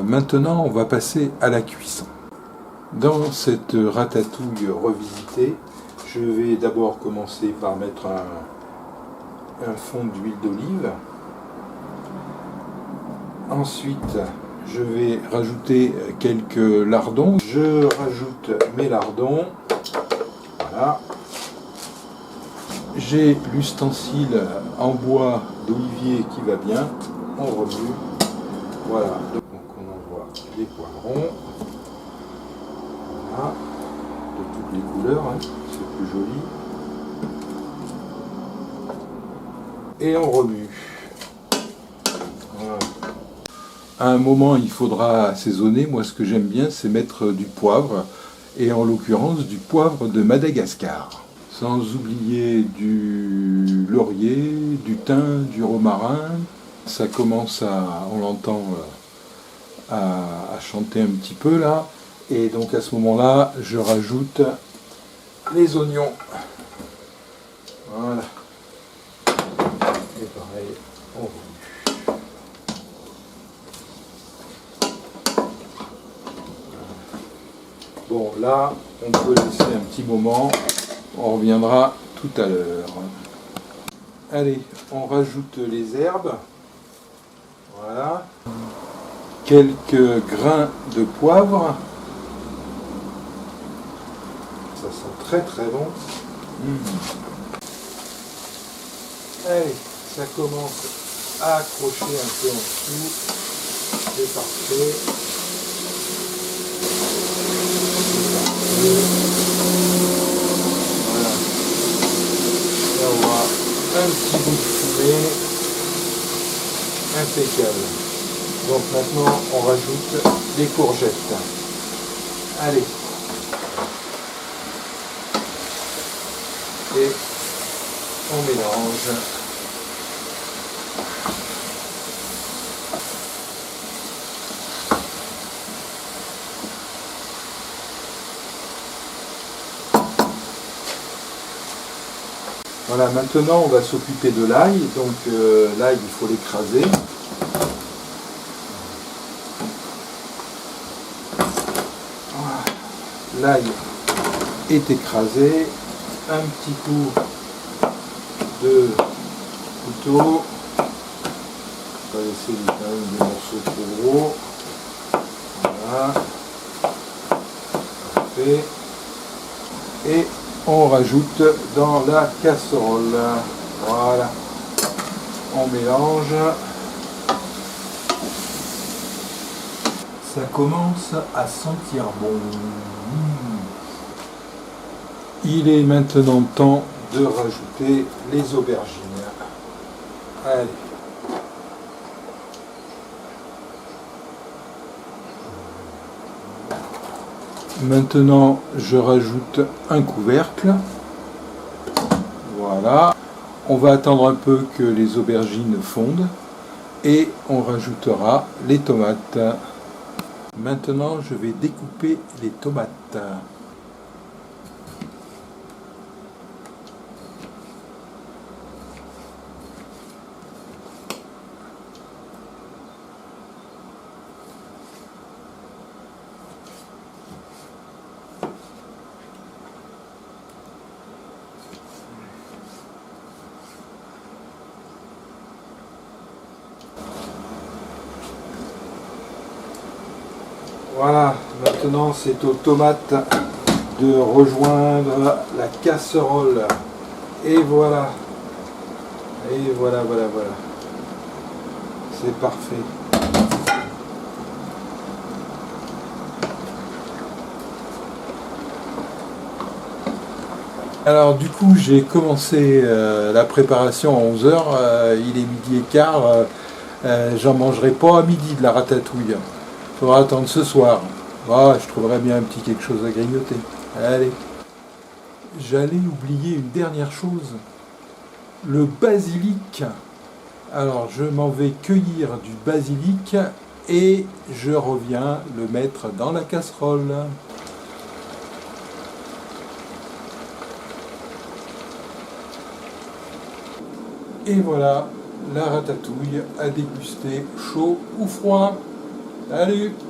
Maintenant, on va passer à la cuisson. Dans cette ratatouille revisitée, je vais d'abord commencer par mettre un fond d'huile d'olive. Ensuite, je vais rajouter quelques lardons. Je rajoute mes lardons. Voilà. J'ai l'ustensile en bois d'olivier qui va bien. On remue. Voilà. Donc on envoie les poivrons. Voilà. De toutes les couleurs, hein. C'est plus joli. Et on remue. Voilà. À un moment, il faudra assaisonner. Moi, ce que j'aime bien, c'est mettre du poivre, et en l'occurrence du poivre de Madagascar. Sans oublier du laurier, du thym, du romarin. Ça commence on l'entend à chanter un petit peu là. Et donc à ce moment-là, je rajoute les oignons. Voilà. Et pareil, on remue. Bon, là, on peut laisser un petit moment. On reviendra tout à l'heure. Allez, on rajoute les herbes. Voilà. Quelques grains de poivre. Ça sent très très bon. Allez, ça commence à accrocher un peu en dessous. C'est parfait. Voilà. Là, on voit un petit bout de fumée. Impeccable. Donc maintenant, on rajoute les courgettes. Allez. Et on mélange. Voilà, maintenant on va s'occuper de l'ail. Donc l'ail, il faut l'écraser. L'ail est écrasé. Un petit coup de couteau. On va laisser quand même des morceaux trop gros. Voilà. Parfait. Et on rajoute dans la casserole. Voilà. On mélange. Ça commence à sentir bon. Il est maintenant temps de rajouter les aubergines. Allez. Maintenant, je rajoute un couvercle. Voilà. On va attendre un peu que les aubergines fondent et on rajoutera les tomates. Maintenant, je vais découper les tomates. Voilà, maintenant c'est aux tomates de rejoindre la casserole. Et voilà. Et voilà, voilà, voilà. C'est parfait. Alors du coup, j'ai commencé la préparation à 11 h. Il est midi et quart. J'en mangerai pas à midi de la ratatouille. Il faudra attendre ce soir. Ah, je trouverai bien un petit quelque chose à grignoter. Allez. J'allais oublier une dernière chose. Le basilic. Alors, je m'en vais cueillir du basilic et je reviens le mettre dans la casserole. Et voilà, la ratatouille à déguster chaud ou froid. Salut!